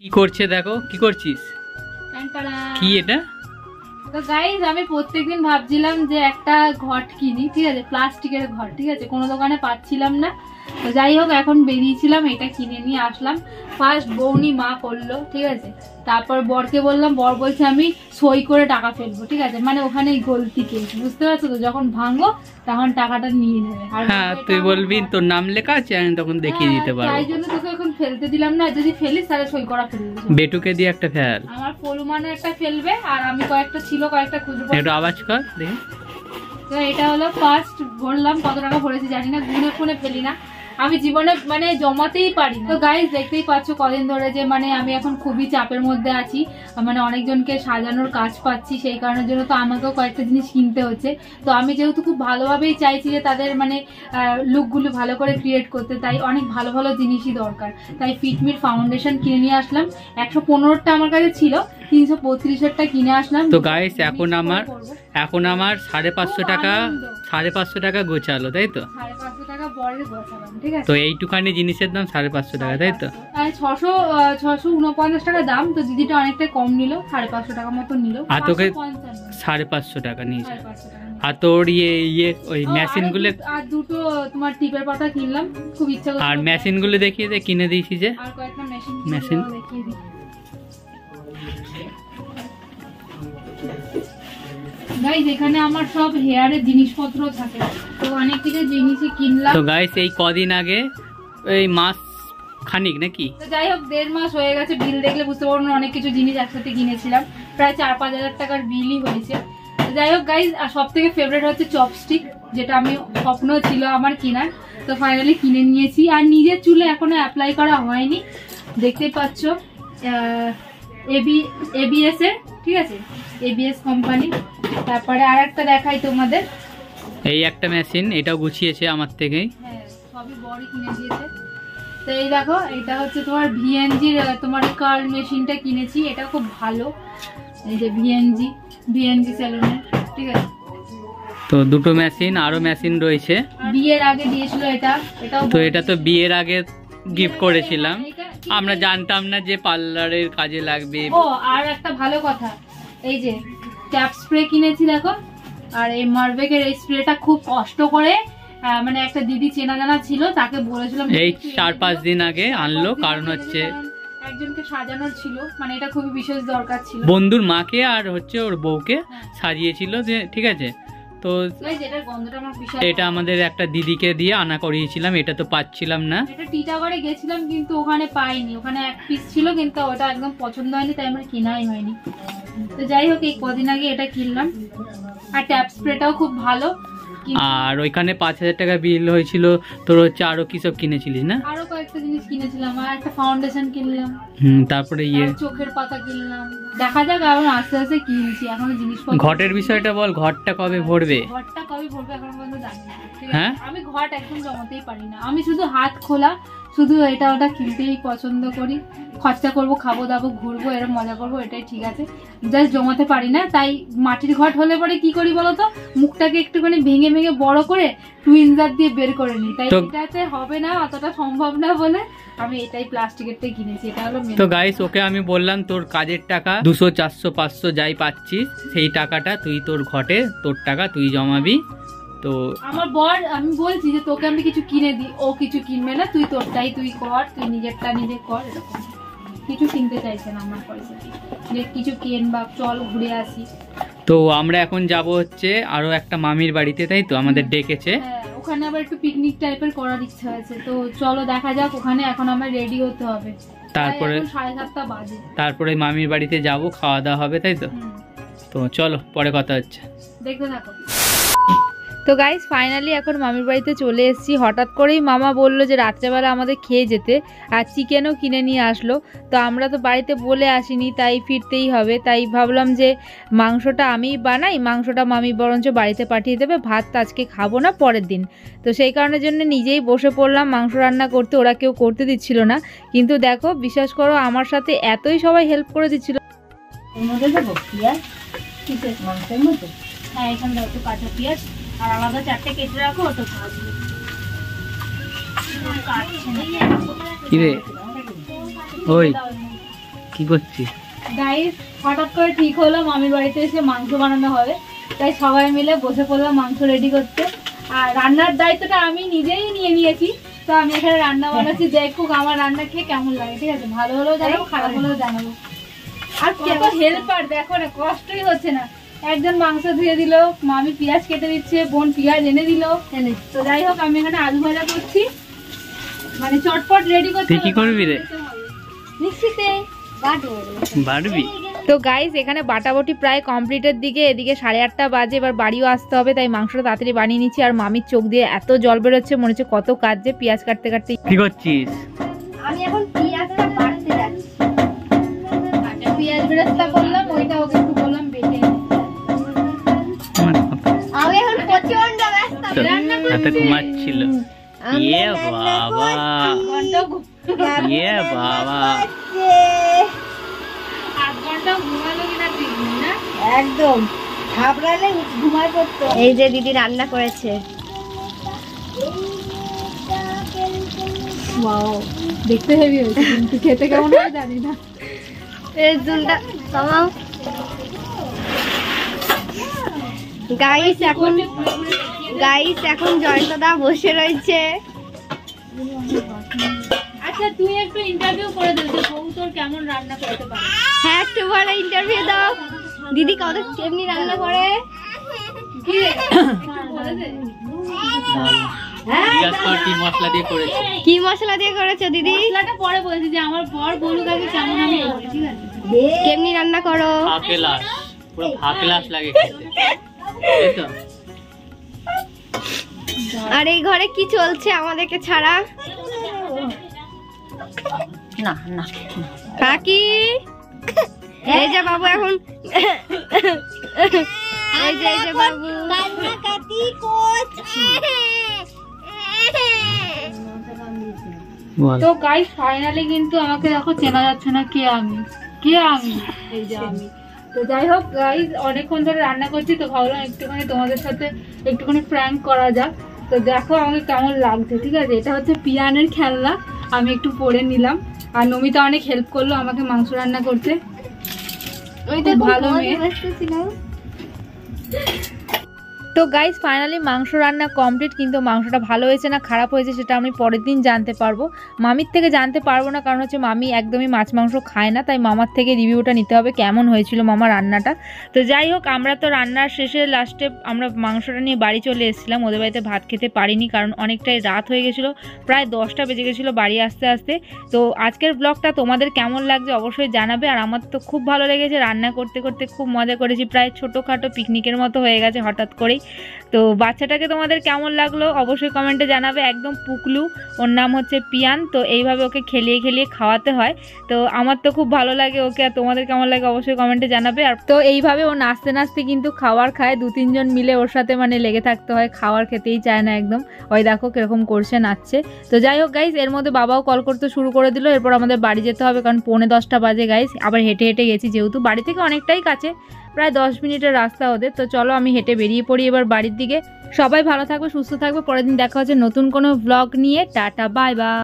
কি করছে দেখো, কি করছিস? কি এটা? তো গাইস আমি প্রত্যেকদিন ভাবছিলাম যে একটা ঘট কিনি, ঠিক আছে, প্লাস্টিকের ঘট, ঠিক আছে, কোনো দোকানে পাচ্ছিলাম না। তো যাই হোক এখন বেরিয়েছিলাম, এটা কিনে নিয়ে আসলাম। ফার্স্ট বৌনি মা করলো, ঠিক আছে, তারপর বরকে বললাম, বর বলছে আমি সই করে টাকা ফেলবো, ঠিক আছে, মানে ওখানে গলতি কেস, বুঝতে পারছো তো, যখন ভাঙবো তখন টাকাটা নিয়ে নেবে। হ্যাঁ তুই বলবি তোর নাম লেখা আছে, আমি তখন দেখিয়ে দিতে পারবো। তাই জন্য তোকে এখন ফেলতে দিলাম না, যদি ফেলিস তাহলে সই করা ফেলবি। বেটুকে দিয়ে একটা ফেল, আমার ফলুমানে একটা ফেলবে, আর আমি কয়েকটা ছিল কয়েকটা খুঁজবো। একটু আওয়াজ কর দেখি। তো এটা হলো ফার্স্ট ভরলাম, কত টাকা ভরেছি জানি না, গুনে ফুনে ফেলি না, আমি জীবনে মানে জমাতেই পারি না। তো গাইস দেখতেই পাচ্ছ কদিন ধরে যে মানে আমি এখন খুবই চাপের মধ্যে আছি, মানে অনেকজনকে সাজানোর কাজ পাচ্ছি, সেই কারণের জন্য তো আমাকেও কয়েকটা জিনিস কিনতে হচ্ছে। তো আমি যেহেতু খুব ভালোভাবেই চাইছি যে তাদের মানে লুকগুলো ভালো করে ক্রিয়েট করতে, তাই অনেক ভালো ভালো জিনিসই দরকার। তাই ফিটমির ফাউন্ডেশন কিনে নিয়ে আসলাম, 115টা আমার কাছে ছিল, 335-এরটা কিনে আসলাম। তো গাইস এখন আমার 550 টাকা, 550 টাকা গোছালো, তাই তো? 550 টাকা বরের গোছালাম, ঠিক আছে। তো এইটুখানি জিনিসের দাম 550 টাকা, তাই তো? 649 টাকা দাম, তো দিদিটা অনেকটা কম নিল, 550 টাকা মতো নিল। আর তোকে 550 টাকা নিয়েছে। আর তোর ওই মেশিন গুলো, আর দুটো তোমার টিপের পাতা কিনলাম, খুব ইচ্ছা করছে। আর মেশিন গুলো দেখিয়ে দে, কিনে দিয়েছি যে। আর কয়েকটা মেশিন দেখিয়ে দিই। গাইস এখানে আমার সব হেয়ারের জিনিসপত্র থাকে, তো অনেক কিছু জিনিসই কিনলাম। তো গাইস এই কদিন আগে এই মাস খানিক নাকি, তো যাই হোক 1.5 মাস হয়ে গেছে, বিল দেখলে বুঝতে পারবো না, অনেক কিছু জিনিস একসাথে কিনেছিলাম, প্রায় 4-5 হাজার টাকার বিলই হয়েছে। তো যাই হোক গাইস, আর সব থেকে ফেভারিট হচ্ছে চপস্টিক, যেটা আমি স্বপ্ন ছিল আমার কেনার, তো ফাইনালি কিনে নিয়েছি। আর নিজের চুলে এখনো অ্যাপ্লাই করা হয়নি, দেখতেই পাচ্ছ ABS এর, ঠিক আছে, ABS কোম্পানি। তারপরে আর একটা দেখাই তোমাদের, এই একটা মেশিন, এটাও গুছিয়েছে আমার থেকেই। হ্যাঁ সবই বড়ই কিনে দিয়েছে। তো এই দেখো, এটা হচ্ছে তোমার VNG-র তোমার কার্ল মেশিনটা কিনেছি, এটা খুব ভালো, এই যে VNG স্যালুনের, ঠিক আছে। তো দুটো মেশিন, আরো মেশিন রয়েছে, বিয়ের আগে দিয়েছিল এটাও। তো এটা তো বিয়ের আগে গিফট করেছিলাম, আমরা জানতাম না যে পার্লারের কাজে লাগবে। ও আর একটা ভালো কথা, এই যে ট্যাপ স্প্রে কিনেছি দেখো, আর এই মারবেকের এই স্প্রেটা খুব কষ্ট করে মানে একটা দিদি চেনা জানা ছিল, তাকে বলেছিলাম, এই 4-5 দিন আগে আনলো, কারণ হচ্ছে একজনকে সাজানোর ছিল, মানে এটা খুবই বিশেষ দরকার ছিল, বন্ধুর মাকে আর হচ্ছে ওর বউকে সাজিয়েছিল, যে ঠিক আছে। তো এটা আমাদের একটা দিদিকে দিয়ে আনা করিয়েছিলাম, এটা তো পাচ্ছিলাম না, এটা টিটাগড়ে গেছিলাম কিন্তু ওখানে পাইনি, ওখানে এক পিস ছিল কিন্তু ওটা একদম পছন্দ হয়নি, তাই আমার কেনাই হয়নি। তো যাই হোক এই কদিন আগে এটা কিনলাম। আর ট্যাপ স্প্রেটাও খুব ভালো। আর ওইখানে 5,000 টাকা বিল হয়েছিল, তোর হচ্ছে আরো কি সব কিনেছিলিস না? আরো কয়েকটা জিনিস কিনেছিলাম, আর একটা ফাউন্ডেশন কিনলাম, তারপরে চোখের পাতা কিনলাম। দেখা যাক এখন আস্তে আস্তে কিনছি, এখনো জিনিসপত্র। ঘটের বিষয়টা বল, ঘরটা কবে ভরবে? ঘরটা কবে ভরবে এখনো পর্যন্ত জানি না, হ্যাঁ আমি ঘট একদম জমাতেই পারি না, আমি শুধু হাত খোলা, শুধু এটা ওটা কিনতেই পছন্দ করি, খরচা করবো, খাবো দাবো, ঘুরবো, এরকম মজা করবো, এটাই ঠিক আছে, জাস্ট জমাতে পারি না। তাই মাটির ঘট হলে পরে কি করি বলতো, মুখটাকে একটুখানি ভেঙে ভেঙে বড় করে টুইনজার দিয়ে বের করে নিই, তাই এটাতে হবে না, অতটা সম্ভব না বলে আমি এটাই প্লাস্টিকেরটাই কিনেছি। এটা হলো তো গাইস ওকে আমি বললাম তোর কাজের টাকা 200, 400, 500 যাই পাচ্ছিস, সেই টাকাটা তুই তোর ঘটে, তোর টাকা তুই জমাবি। তো আমার বর, আমি বলছি যে তোকে আমি কিছু কিনে দিই, ও কিছু কিনবে না, তুই তোরটাই তুই কর, তুই নিজেরটা নিজে কর, এরকম কিছু কিনতে চাইছে না আমার পয়সা, যে কিছু কেন বা চল ঘুরে আসি। তো আমরা এখন যাব হচ্ছে আরো একটা মামির বাড়িতে, তাই তো আমাদের ডেকেছে, ওখানে আবার একটু পিকনিক টাইপের করার ইচ্ছা আছে, তো চলো দেখা যাক ওখানে, এখন আমার রেডি হতে হবে, তারপরে 7:30 বাজে, তারপরে মামির বাড়িতে যাব, খাওয়া দাওয়া হবে, তাই তো? তো চলো পরে কথা হচ্ছে, দেখতে থাকো। তো গাইস ফাইনালি এখন মামির বাড়িতে চলে এসেছি। হঠাৎ করেই মামা বললো যে রাত্রেবেলা আমাদের খেয়ে যেতে, আর চিকেনও কিনে নিয়ে আসলো। তো আমরা তো বাড়িতে বলে আসিনি, তাই ফিরতেই হবে, তাই ভাবলাম যে মাংসটা আমিই বানাই, মাংসটা মামি বরঞ্চ বাড়িতে পাঠিয়ে দেবে, ভাত আজকে খাবো না, পরের দিন। তো সেই কারণের জন্য নিজেই বসে পড়লাম মাংস রান্না করতে, ওরা কেউ করতে দিচ্ছিল না, কিন্তু দেখো বিশ্বাস করো আমার সাথে এতই সবাই হেল্প করে দিচ্ছিল। হ্যাঁ এখানে দাও একটু কাঁচা পেঁয়াজ, আর আলাদা 4টে কেটে রাখো, ওটা ভাজবে। কি রে ওই কি করছিস? গাইস হঠাৎ করে ঠিক হলো মামির বাড়িতে এসে মাংস বানানো হবে, তাই সবাই মিলে বসে পড়লাম মাংস রেডি করতে। আর রান্নার দায়িত্বটা আমি নিজেই নিয়ে নিয়েছি, তো আমি এখানে রান্না বানাচ্ছি। দেখুক আমার রান্না খেয়ে কেমন লাগে, ঠিক আছে? ভালো হলেও জানাবো, খারাপ হলেও জানাবো। আর কত হেল্পার দেখো না, কষ্টই হচ্ছে না। একজন মাংস ধুয়ে দিল, মামি পেঁয়াজ কেটে দিচ্ছে, বোন পেঁয়াজ এনে দিল। তো যাই হোক আমি এখানে আলু ভাজা করছি, মানে চটপট রেডি করতে। তুই কি করবি রে? মিক্সিতে বাড়বি? তো গাইস এখানে বাটাবটি প্রায় কমপ্লিটের দিকে, এদিকে 8:30 বাজে, এবার বাড়িও আসতে হবে, তাই মাংসটা তাড়াতাড়ি বানিয়ে নিচ্ছি। আর মামির চোখ দিয়ে এত জল বেরোচ্ছে, মনে হচ্ছে কত কাজ যে পেঁয়াজ কাটতে কাটতে। কি করছিস? আমি এখন পেঁয়াজটা বাটতে যাচ্ছি। পেঁয়াজ বেরেস্তা করলাম, ওইটা ওকে একটু বললাম বেটে। আমি এখন প্রচন্ড ব্যস্ত, রান্না করতে ঘুমাচ্ছিল। ইয়ে বাবা, ইয়ে বাবা, 8 ঘন্টা ঘুমালো কিনা ঠিক নেই না, একদম ঘাবড়ালে ঘুমায় পড়তো। এই যে দিদি রান্না করেছে, ওয়াও দেখতে হেভি হয়েছে, কিন্তু খেতে কেমন হয় জানি না। এর জুনটা কমাও। গাইস এখন জয়ন্তদা বসে রয়েছে। আচ্ছা তুই একটু ইন্টারভিউ করে দে যে বউ তোর কেমন রান্না করতে পারে। হ্যাঁ একটু বড় ইন্টারভিউ দাও, দিদি কত কেমনি রান্না করে। কি রে বলে দে। কি মশলা দিয়ে করেছে? কি মশলা দিয়ে করেছো দিদি? মশলাটা পরে বলছি, যে আমার বর বলুক আগে কেমন আমি করি, ঠিক আছে? কেমনি রান্না করো? ফাঁকেলাস, পুরো ফাঁকেলাস লাগে খেতে, তাই তো? আর এই ঘরে কি চলছে আমাদেরকে ছাড়া? না না কাকি, এই যে বাবু এখন, এই যে বাবু কান্নাকাটি করছে। তো গাইস ফাইনালি কিন্তু আমাকে দেখো চেনা যাচ্ছে না কে আমি, এই যে আমি। তো যাই হোক গাইস অনেকক্ষণ ধরে রান্না করছি, তো ভাবলাম একটুখানি তোমাদের সাথে একটুখানি প্র্যাঙ্ক করা যাক। তো দেখো আমাকে কেমন লাগছে, ঠিক আছে? এটা হচ্ছে পিয়ানের খেলনা, আমি একটু পরে নিলাম। আর নমিতা অনেক হেল্প করলো আমাকে মাংস রান্না করতে, ভালো মেয়ে। তো গাইস ফাইনালি মাংস রান্না কমপ্লিট, কিন্তু মাংসটা ভালো হয়েছে না খারাপ হয়েছে সেটা আমি পরের দিন জানতে পারবো। মামির থেকে জানতে পারবো না, কারণ হচ্ছে মামি একদমই মাছ মাংস খায় না, তাই মামার থেকে রিভিউটা নিতে হবে কেমন হয়েছিল মামা রান্নাটা। তো যাই হোক আমরা তো রান্নার শেষে লাস্টে আমরা মাংসটা নিয়ে বাড়ি চলে এসেছিলাম, ওদের বাড়িতে ভাত খেতে পারিনি, কারণ অনেকটাই রাত হয়ে গেছিলো, প্রায় 10টা বেজে গেছিলো বাড়ি আসতে আসতে। তো আজকের ব্লগটা তোমাদের কেমন লাগছে অবশ্যই জানাবে। আর আমার তো খুব ভালো লেগেছে, রান্না করতে করতে খুব মজা করেছি, প্রায় ছোটোখাটো পিকনিকের মতো হয়ে গেছে হঠাৎ করেই। তো বাচ্চাটাকে তোমাদের কেমন লাগলো অবশ্যই কমেন্টে জানাবে, একদম পুকলু, ওর নাম হচ্ছে পিয়ান। তো এইভাবে ওকে খেলিয়ে খেলিয়ে খাওয়াতে হয়, তো আমার তো খুব ভালো লাগে ওকে। আর তোমাদের কেমন লাগে অবশ্যই কমেন্টে জানাবে। আর তো এইভাবে ও নাচতে নাচতে কিন্তু খাবার খায়, 2-3 জন মিলে ওর সাথে মানে লেগে থাকতে হয়, খাবার খেতেই চায় না একদম। ওই দেখো কিরকম করছে, নাচছে। তো যাই হোক গাইস এর মধ্যে বাবাও কল করতে শুরু করে দিল, এরপর আমাদের বাড়ি যেতে হবে, কারণ 9:45 বাজে গাইস। আবার হেঁটে হেঁটে গেছি, যেহেতু বাড়ি থেকে অনেকটাই কাছে, প্রায় 10 মিনিটের রাস্তা ওদের। তো চলো আমি হেঁটে বেরিয়ে পড়ি এবার বাড়ির দিকে। সবাই ভালো থাকবে, সুস্থ থাকবে, পরের দিন দেখা হচ্ছে নতুন কোনো ব্লগ নিয়ে। Tata, bye bye.